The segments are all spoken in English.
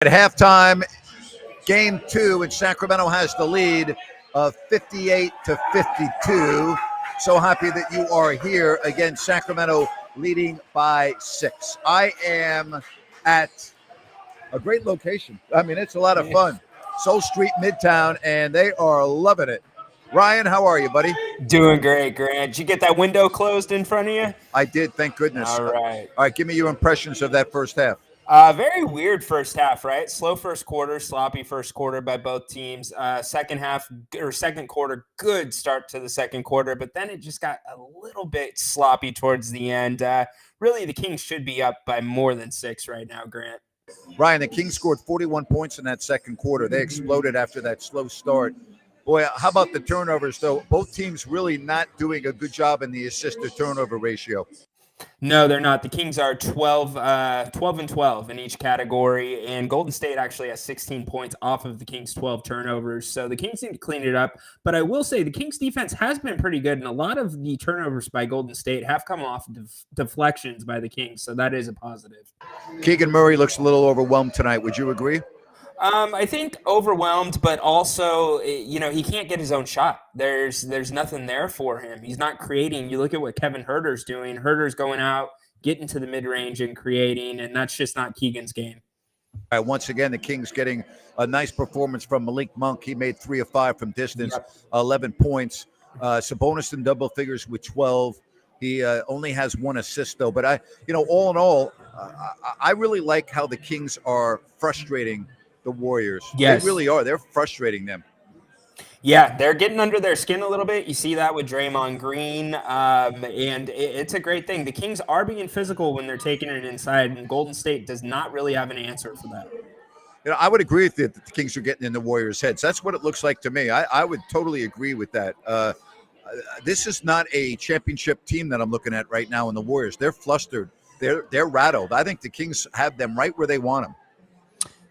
At halftime, game two, and Sacramento has the lead of 58-52. So happy that you are here. Again, Sacramento leading by 6. I am at a great location. I mean, it's a lot of fun. Soul Street, Midtown, and they are loving it. Ryan, how are you, buddy? Doing great, Grant. Did you get that window closed in front of you? I did, thank goodness. All right. All right, give me your impressions of that first half. Very weird first half, right? Slow first quarter, sloppy first quarter by both teams. Second quarter, good start to the second quarter, but then it just got a little bit sloppy towards the end. Really, the Kings should be up by more than 6 right now, Grant. Ryan, the Kings scored 41 points in that second quarter. They exploded after that slow start. Boy, how about the turnovers, though? Both teams really not doing a good job in the assist-to-turnover ratio. No, they're not. The Kings are 12 and 12 in each category, and Golden State actually has 16 points off of the Kings' 12 turnovers. So the Kings need to clean it up. But I will say the Kings' defense has been pretty good, and a lot of the turnovers by Golden State have come off deflections by the Kings, so that is a positive. Keegan Murray looks a little overwhelmed tonight. Would you agree? I think overwhelmed, but also, he can't get his own shot. There's nothing there for him. He's not creating. You look at what Kevin Huerter's doing. Huerter's going out, getting to the mid-range and creating, and that's just not Keegan's game. All right, once again, the Kings getting a nice performance from Malik Monk. He made 3 of 5 from distance, 11 points. Sabonis in double figures with 12. He only has 1 assist, though. But all in all, I really like how the Kings are frustrating the Warriors. Yes. They really are. They're frustrating them. Yeah, they're getting under their skin a little bit. You see that with Draymond Green, and it's a great thing. The Kings are being physical when they're taking it inside, and Golden State does not really have an answer for that. I would agree with you that the Kings are getting in the Warriors' heads. That's what it looks like to me. I would totally agree with that. This is not a championship team that I'm looking at right now in the Warriors. They're flustered. They're rattled. I think the Kings have them right where they want them.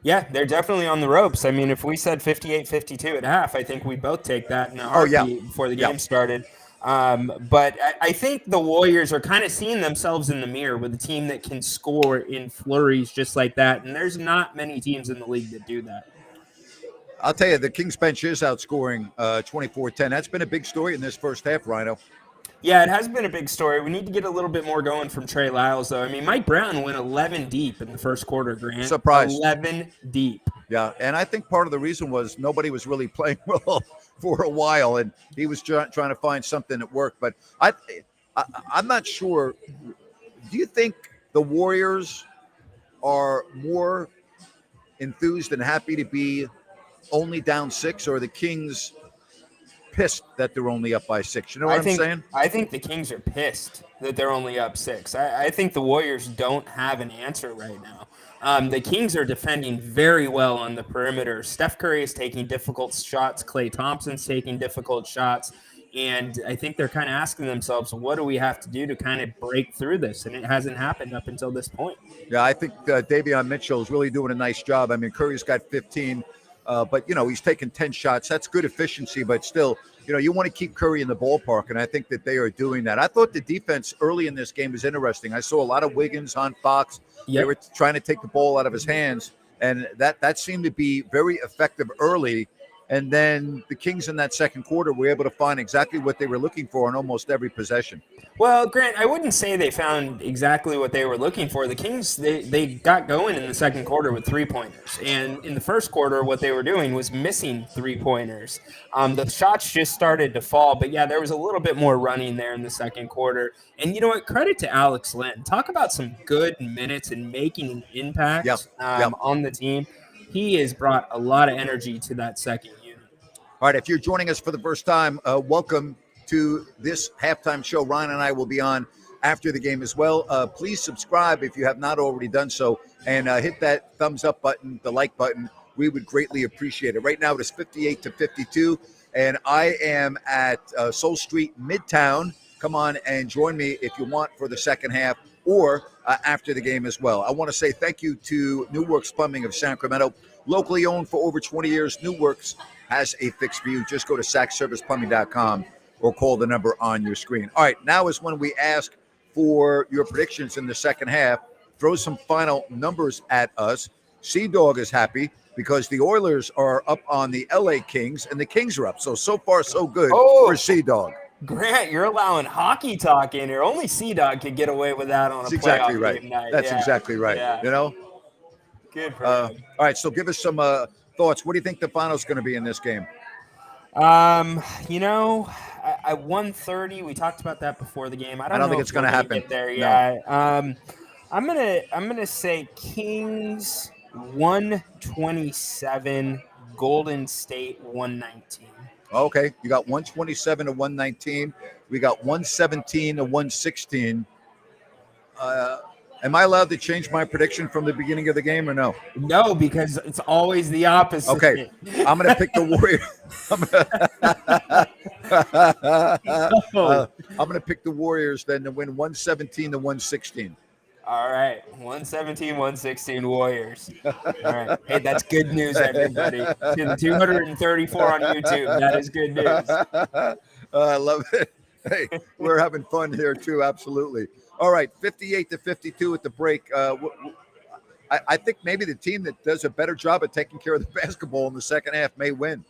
Yeah, they're definitely on the ropes. I mean, if we said 58-52 at half, I think we both take that in a heartbeat before the game started. But I think the Warriors are kind of seeing themselves in the mirror with a team that can score in flurries just like that, and there's not many teams in the league that do that. I'll tell you, the Kings bench is outscoring 24-10. That's been a big story in this first half, Rhino. Yeah, it has been a big story. We need to get a little bit more going from Trey Lyles, though. I mean, Mike Brown went 11 deep in the first quarter, Grant. Surprised. 11 deep. Yeah, and I think part of the reason was nobody was really playing well for a while, and he was trying to find something that worked. But I'm not sure. Do you think the Warriors are more enthused and happy to be only down 6, or the Kings pissed that they're only up by 6? You know what I'm saying? I think the Kings are pissed that they're only up 6. I think the Warriors don't have an answer right now. The Kings are defending very well on the perimeter. Steph Curry is taking difficult shots. Klay Thompson's taking difficult shots. And I think they're kind of asking themselves, what do we have to do to kind of break through this? And it hasn't happened up until this point. Yeah, I think Davion Mitchell is really doing a nice job. I mean, Curry's got 15. But, he's taken 10 shots. That's good efficiency, but still, you want to keep Curry in the ballpark, and I think that they are doing that. I thought the defense early in this game was interesting. I saw a lot of Wiggins on Fox. Yep. They were trying to take the ball out of his hands, and that seemed to be very effective early. And then the Kings in that second quarter were able to find exactly what they were looking for in almost every possession. Well, Grant, I wouldn't say they found exactly what they were looking for. The Kings, they got going in the second quarter with 3-pointers. And in the first quarter, what they were doing was missing 3-pointers. The shots just started to fall. But, yeah, there was a little bit more running there in the second quarter. And you know what? Credit to Alex Len. Talk about some good minutes and making an impact on the team. He has brought a lot of energy to that second unit. All right, if you're joining us for the first time, welcome to this halftime show. Ryan and I will be on after the game as well. Please subscribe if you have not already done so, and hit that thumbs up button, the like button. We would greatly appreciate it. Right now it is 58-52, and I am at Soul Street, Midtown. Come on and join me if you want for the second half or after the game as well. I want to say thank you to New Works Plumbing of Sacramento, locally owned for over 20 years. New Works has a fix for you. Just go to sackserviceplumbing.com or call the number on your screen. All right, now is when we ask for your predictions in the second half. Throw some final numbers at us. Sea Dog is happy because the Oilers are up on the LA Kings and the Kings are up. So far, so good for Sea Dog. Grant, you're allowing hockey talk in here. Only Sea Dog could get away with that on That's a exactly playoff right. game night. That's exactly right. Yeah. You know? Good for All him. right, so give us some thoughts. What do you think the final's going to be in this game? You know, at 1:30, we talked about that before the game. I don't think know it's if going to we're happen. Get there, No. yeah. I'm gonna say Kings 127, Golden State 119. Okay, you got 127 to 119. We got 117 to 116. Am I allowed to change my prediction from the beginning of the game or no? No, because it's always the opposite. Okay, I'm going to pick the Warriors. I'm going to pick the Warriors then to win 117 to 116. All right, 117, 116 Warriors. All right, hey, that's good news, everybody. 234 on YouTube. That is good news. I love it. Hey, we're having fun here too. Absolutely. All right, 58 to 52 at the break. I think maybe the team that does a better job at taking care of the basketball in the second half may win.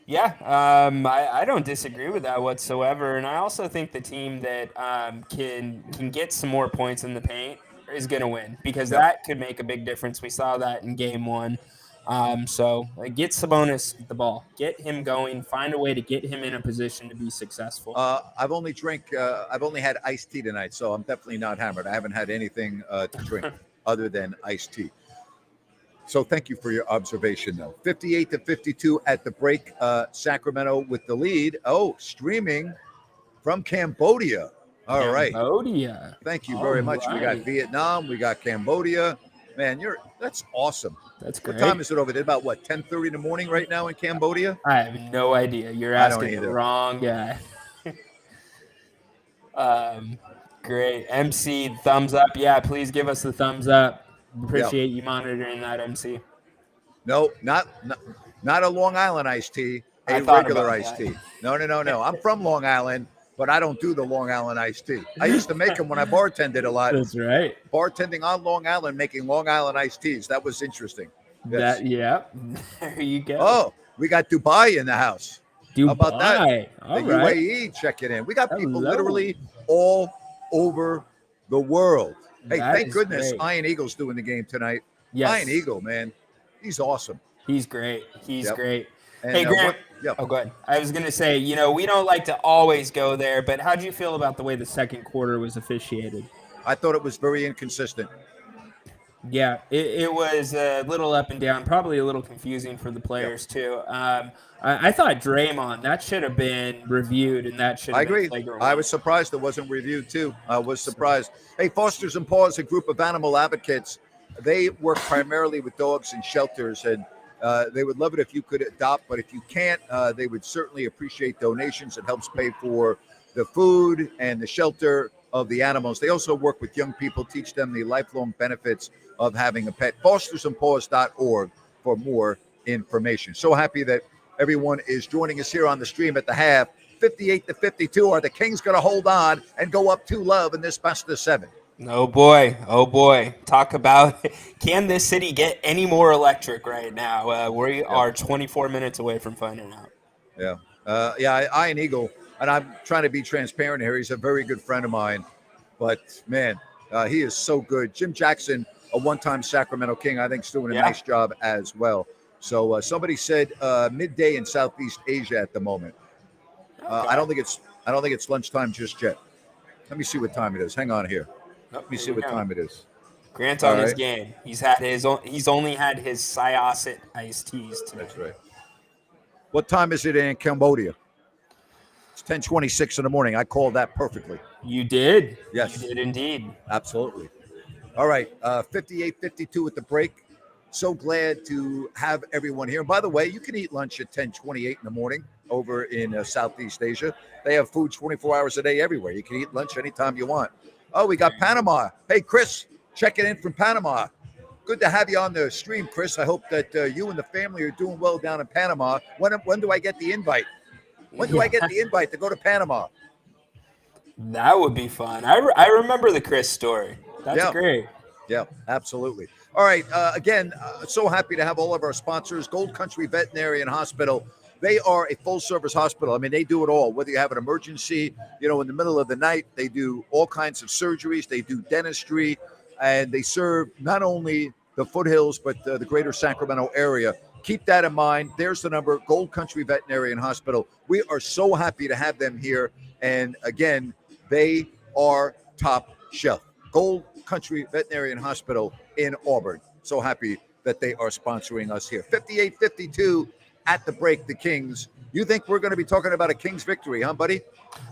Yeah, I don't disagree with that whatsoever, and I also think the team that can get some more points in the paint is going to win because that could make a big difference. We saw that in Game 1. So get Sabonis the ball, get him going, find a way to get him in a position to be successful. I've only had iced tea tonight, so I'm definitely not hammered. I haven't had anything to drink other than iced tea. So thank you for your observation, though. 58 to 52 at the break. Sacramento with the lead. Oh, streaming from Cambodia. All right. Cambodia. Thank you very much. We got Vietnam. We got Cambodia. Man, that's awesome. That's great. What time is it over there? About 10:30 in the morning right now in Cambodia? I have no idea. You're asking the wrong guy. Great. MC, thumbs up. Yeah, please give us the thumbs up. Appreciate you monitoring that, MC. No, not a Long Island iced tea, a regular iced tea. No. I'm from Long Island, but I don't do the Long Island iced tea. I used to make them when I bartended a lot. That's right. Bartending on Long Island, making Long Island iced teas. That was interesting. Yes. There you go. Oh, we got Dubai in the house. Dubai. How about that? All the right. UAE checking in. We got people literally all over the world. Hey, thank goodness Iron Eagle's doing the game tonight. Yes. Iron Eagle, man. He's awesome. He's great. He's great. And, hey, Grant. Oh, go ahead. I was going to say, we don't like to always go there, but how do you feel about the way the second quarter was officiated? I thought it was very inconsistent. Yeah, it was a little up and down, probably a little confusing for the players too. I thought Draymond, that should have been reviewed, and that should have been flagrant. I was surprised it wasn't reviewed too. I was surprised. Hey, Fosters and Paws, a group of animal advocates. They work primarily with dogs in shelters, and they would love it if you could adopt, but if you can't, they would certainly appreciate donations. It helps pay for the food and the shelter of the animals. They also work with young people, teach them the lifelong benefits of having a pet. Fostersandpaws.org for more information. So happy that everyone is joining us here on the stream at the half. 58 to 52. Are the Kings going to hold on and go up 2-0 in this best of 7? Oh boy. Talk about, can this city get any more electric right now? We are 24 minutes away from finding out. Yeah. Iron Eagle, and I'm trying to be transparent here. He's a very good friend of mine, but man, he is so good. Jim Jackson, a one-time Sacramento King, I think is doing a nice job as well. So somebody said midday in Southeast Asia at the moment. I don't think it's lunchtime just yet. Let me see what time it is. Hang on here. Let me see what time it is. Grant's on his game. He's only had his Syosset iced teas today. That's right. What time is it in Cambodia? It's 10:26 in the morning. I called that perfectly. You did. Yes. You did indeed. Absolutely. All right. 58-52 at the break. So glad to have everyone here. And by the way, you can eat lunch at 10:28 in the morning over in Southeast Asia. They have food 24 hours a day everywhere. You can eat lunch anytime you want. Oh, we got Panama. Hey, Chris, checking in from Panama. Good to have you on the stream, Chris. I hope that you and the family are doing well down in Panama. When do I get the invite? When do I get the invite to go to Panama? That would be fun. I remember the Chris story. That's great. Yeah, absolutely. All right. Again, so happy to have all of our sponsors. Gold Country Veterinary Hospital. They are a full-service hospital. I mean, they do it all. Whether you have an emergency, in the middle of the night, they do all kinds of surgeries. They do dentistry, and they serve not only the foothills but the greater Sacramento area. Keep that in mind. There's the number, Gold Country Veterinary Hospital. We are so happy to have them here. And again, they are top shelf. Gold Country Veterinary Hospital in Auburn. So happy that they are sponsoring us here. 58-52 at the break, the Kings. You think we're going to be talking about a Kings victory, huh, buddy?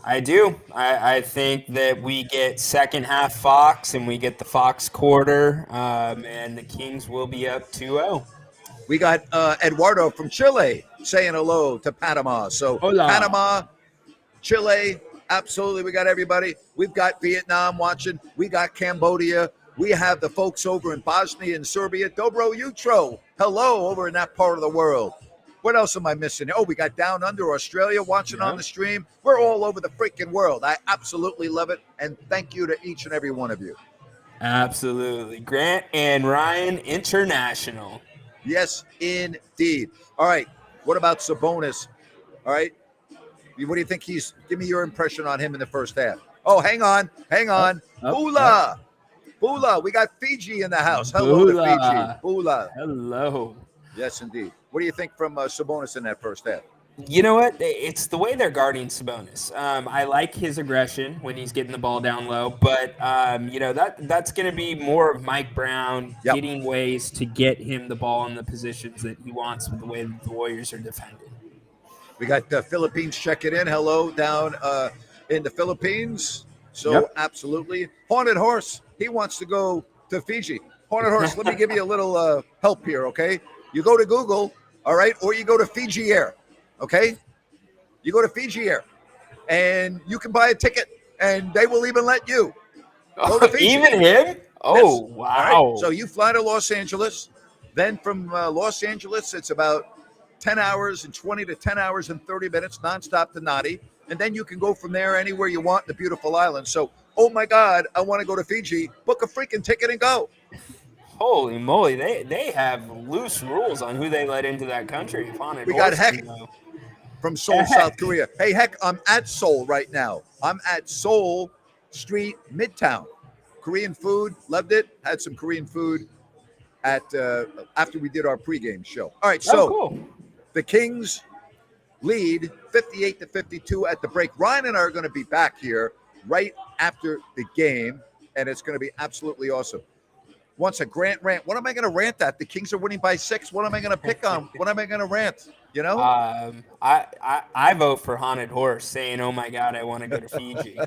I do. I think that we get second half Fox and we get the Fox quarter, and the Kings will be up 2-0. We got Eduardo from Chile saying hello to Panama. So Hola. Panama, Chile, absolutely. We got everybody. We've got Vietnam watching. We got Cambodia. We have the folks over in Bosnia and Serbia. Dobro Jutro, hello over in that part of the world. What else am I missing? Oh, we got Down Under Australia watching on the stream. We're all over the freaking world. I absolutely love it. And thank you to each and every one of you. Absolutely. Grant and Ryan International. Yes, indeed. All right. What about Sabonis? All right. What do you think give me your impression on him in the first half. Oh, hang on. Bula. Bula. We got Fiji in the house. Hello to Fiji. Bula. Hello. Yes, indeed. What do you think from Sabonis in that first half? You know what? It's the way they're guarding Sabonis. I like his aggression when he's getting the ball down low, but that's going to be more of Mike Brown getting ways to get him the ball in the positions that he wants with the way that the Warriors are defending. We got the Philippines checking in. Hello down in the Philippines. So absolutely. Haunted Horse, he wants to go to Fiji. Haunted Horse, let me give you a little help here, okay? You go to Google, all right, or you go to Fiji Air, okay? You go to Fiji Air, and you can buy a ticket, and they will even let you go to Fiji. Even him? Oh, yes. wow. Right? So you fly to Los Angeles. Then from Los Angeles, it's about 10 hours and 20 to 10 hours and 30 minutes nonstop to Nadi. And then you can go from there anywhere you want in the beautiful island. So, oh, my God, I want to go to Fiji. Book a freaking ticket and go. Holy moly, they have loose rules on who they let into that country. We got Heck from Seoul, South Korea. Hey, Heck, I'm at Seoul right now. I'm at Seoul Street, Midtown. Korean food, loved it. Had some Korean food at after we did our pregame show. All right, so cool. The Kings lead 58-52 at the break. Ryan and I are going to be back here right after the game, and it's going to be absolutely awesome. Once a Grant rant. What am I going to rant at? The Kings are winning by 6. What am I going to pick on? What am I going to rant? You know? I vote for Haunted Horse saying, oh, my God, I want to go to Fiji.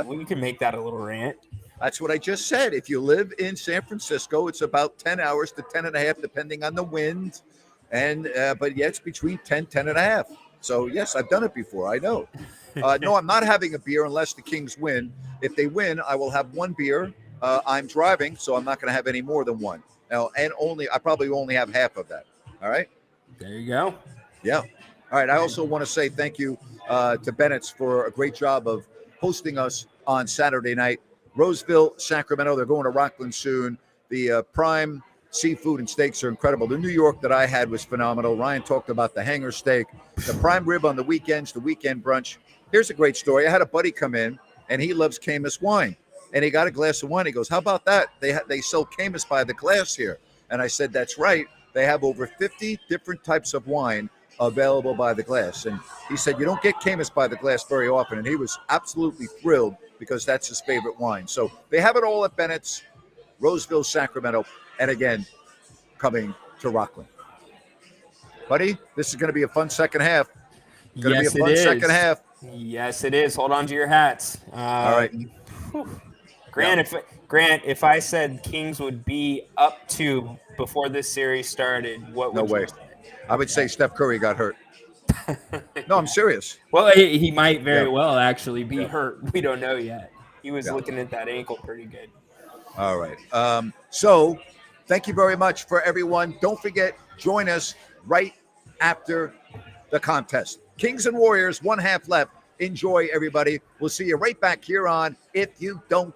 We can make that a little rant. That's what I just said. If you live in San Francisco, it's about 10 hours to 10 and a half, depending on the wind. And but yeah, it's between 10 and a half. So, yes, I've done it before. I know. No, I'm not having a beer unless the Kings win. If they win, I will have one beer. I'm driving, so I'm not going to have any more than one. Now, and I probably only have half of that. All right. There you go. Yeah. All right. I also want to say thank you to Bennett's for a great job of hosting us on Saturday night. Roseville, Sacramento. They're going to Rockland soon. The prime seafood and steaks are incredible. The New York that I had was phenomenal. Ryan talked about the hanger steak, the prime rib on the weekends, the weekend brunch. Here's a great story. I had a buddy come in, and he loves Caymus wine. And he got a glass of wine. He goes, how about that? They sell Caymus by the glass here. And I said, that's right. They have over 50 different types of wine available by the glass. And he said, you don't get Caymus by the glass very often. And he was absolutely thrilled because that's his favorite wine. So they have it all at Bennett's, Roseville, Sacramento. And again, coming to Rockland. Buddy, this is going to be a fun second half. Going to be a fun second half. Yes, it is. Hold on to your hats. All right. Grant, if I said Kings would be up 2 before this series started, what would you say? I would say Steph Curry got hurt. No, I'm serious. Well, he might very well actually be hurt. We don't know yet. He was looking at that ankle pretty good. All right. So thank you very much for everyone. Don't forget, join us right after the contest. Kings and Warriors, 1 half left. Enjoy, everybody. We'll see you right back here on If You Don't